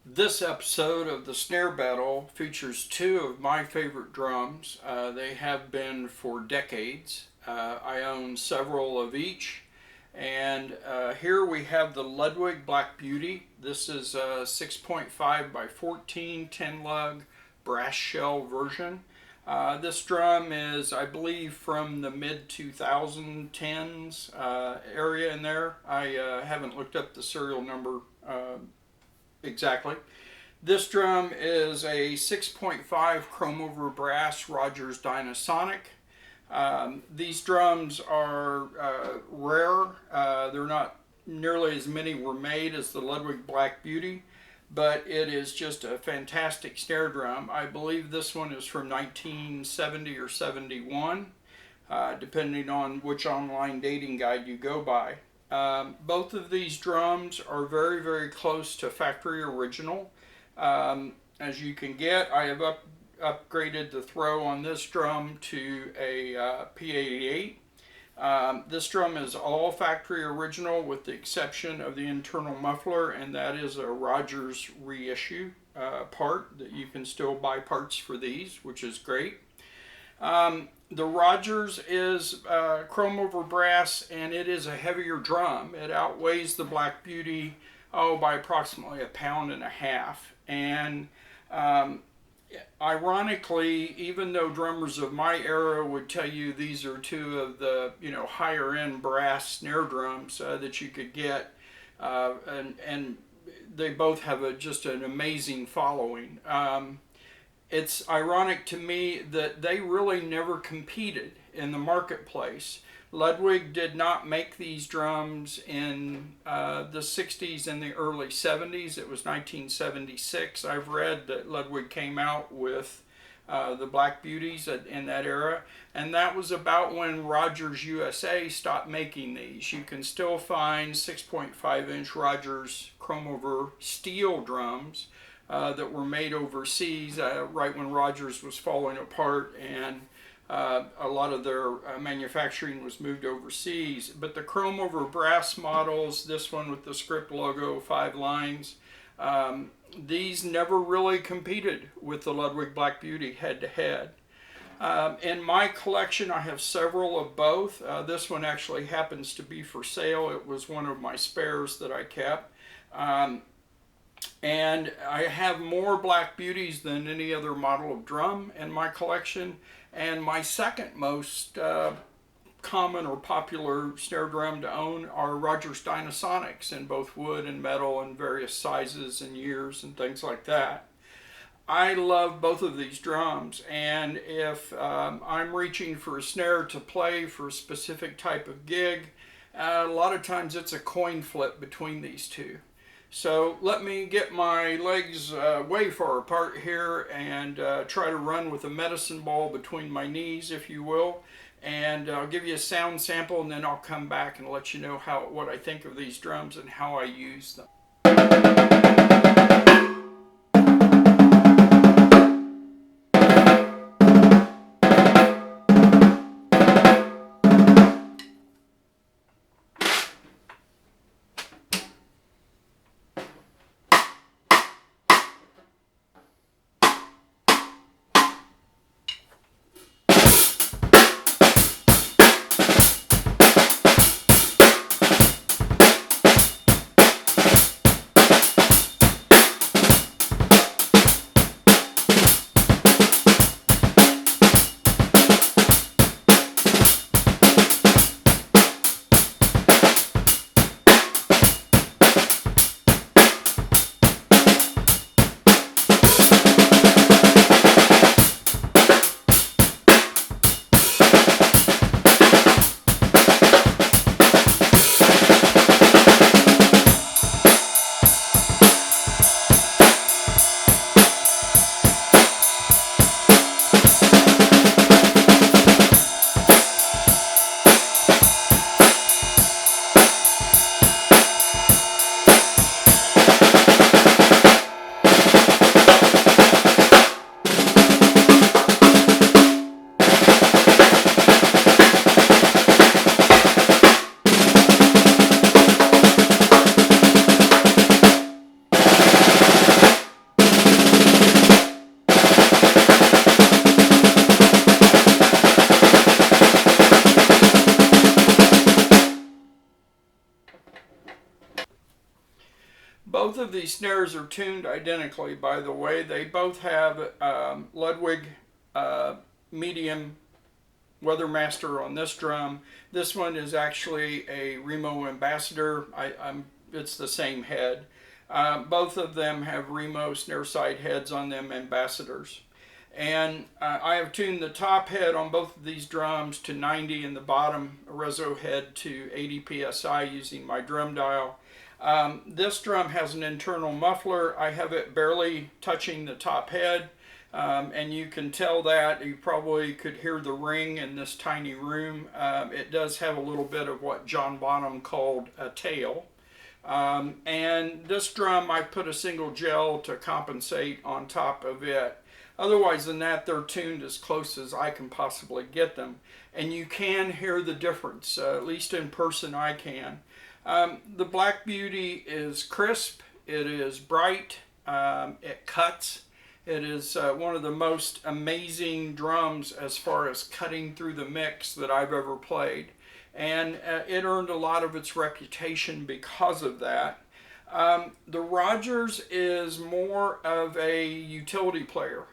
This episode of the Snare Battle features two of my favorite drums. They have been for decades. I own several of each. And here we have the Ludwig Black Beauty. This is a 6.5 by 14 10 lug brass shell version. This drum is, I believe, from the mid 2010s area in there. I haven't looked up the serial number exactly. This drum is a 6.5 chrome over brass Rogers Dyna-sonic. These drums are rare. They're not nearly as many were made as the Ludwig Black Beauty, but it is just a fantastic snare drum. I believe this one is from 1970 or 71, depending on which online dating guide you go by. Both of these drums are very, very close to factory original. As you can get, I have upgraded the throw on this drum to a P88. This drum is all factory original with the exception of the internal muffler, and that is a Rogers reissue part that you can still buy parts for these, which is great. The Rogers is chrome over brass, and it is a heavier drum. It outweighs the Black Beauty by approximately 1.5 pounds. And ironically, even though drummers of my era would tell you these are two of the higher end brass snare drums that you could get, and they both have just an amazing following. It's ironic to me that they really never competed in the marketplace. Ludwig did not make these drums in the 60s and the early 70s. It was 1976. I've read that Ludwig came out with the Black Beauties in that era, and that was about when Rogers USA stopped making these. You can still find 6.5 inch Rogers chrome over steel drums that were made overseas right when Rogers was falling apart, and a lot of their manufacturing was moved overseas. But the chrome over brass models, this one with the script logo, 5 lines, these never really competed with the Ludwig Black Beauty head to head. In my collection, I have several of both. This one actually happens to be for sale. It was one of my spares that I kept. And I have more Black Beauties than any other model of drum in my collection. And my second most common or popular snare drum to own are Rogers Dyna-sonics in both wood and metal and various sizes and years and things like that. I love both of these drums, and if I'm reaching for a snare to play for a specific type of gig, a lot of times it's a coin flip between these two. So let me get my legs way far apart here and try to run with a medicine ball between my knees, if you will. And I'll give you a sound sample, and then I'll come back and let you know what I think of these drums and how I use them. Both of these snares are tuned identically, by the way. They both have Ludwig medium Weathermaster on this drum. This one is actually a Remo Ambassador. It's the same head. Both of them have Remo snare side heads on them, Ambassadors. And I have tuned the top head on both of these drums to 90 and the bottom reso head to 80 psi using my drum dial. This drum has an internal muffler. I have it barely touching the top head, and you can tell that. You probably could hear the ring in this tiny room. It does have a little bit of what John Bonham called a tail. And this drum, I put a single gel to compensate on top of it. Otherwise than that, they're tuned as close as I can possibly get them. And you can hear the difference, at least in person I can. The Black Beauty is crisp, it is bright, it cuts. It is one of the most amazing drums as far as cutting through the mix that I've ever played. And it earned a lot of its reputation because of that. The Rogers is more of a utility player.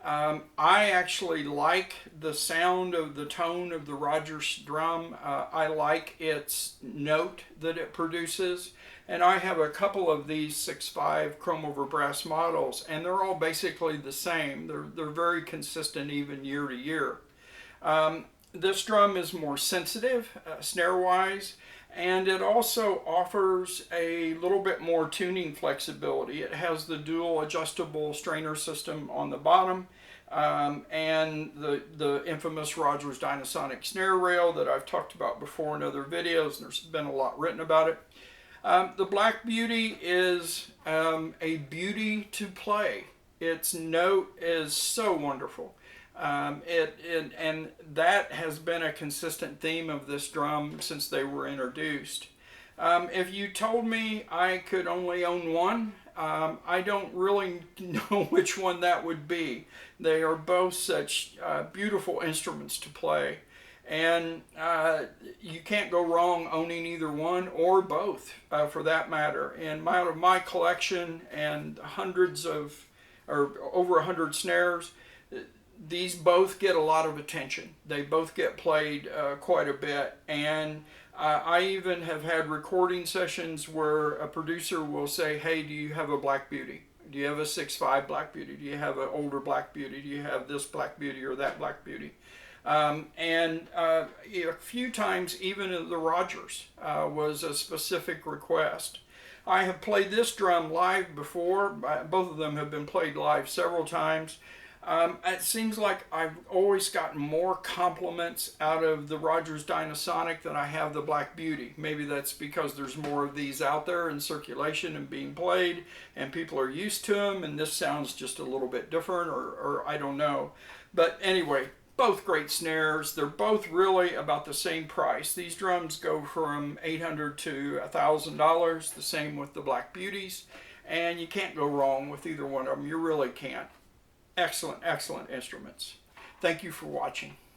I actually like the sound of the tone of the Rogers drum. I like its note that it produces. And I have a couple of these 6.5 chrome over brass models, and they're all basically the same. They're very consistent even year to year. This drum is more sensitive, snare-wise, and it also offers a little bit more tuning flexibility. It has the dual adjustable strainer system on the bottom, and the infamous Rogers Dyna-sonic snare rail that I've talked about before in other videos, and there's been a lot written about it. The Black Beauty is a beauty to play. Its note is so wonderful. And that has been a consistent theme of this drum since they were introduced. If you told me I could only own one, I don't really know which one that would be. They are both such beautiful instruments to play. And you can't go wrong owning either one or both, for that matter. And out of my collection and hundreds of, or over 100 snares, these both get a lot of attention. They both get played quite a bit, and I even have had recording sessions where a producer will say, hey, do you have a Black Beauty? Do you have a 6.5 Black Beauty? Do you have an older Black Beauty? Do you have this Black Beauty or that Black Beauty? And a few times even the Rogers was a specific request. I have played this drum live before. Both of them have been played live several times. It seems like I've always gotten more compliments out of the Rogers Dyna-sonic than I have the Black Beauty. Maybe that's because there's more of these out there in circulation and being played, and people are used to them, and this sounds just a little bit different, or I don't know. But anyway, both great snares. They're both really about the same price. These drums go from $800 to $1,000, the same with the Black Beauties, and you can't go wrong with either one of them. You really can't. Excellent, excellent instruments. Thank you for watching.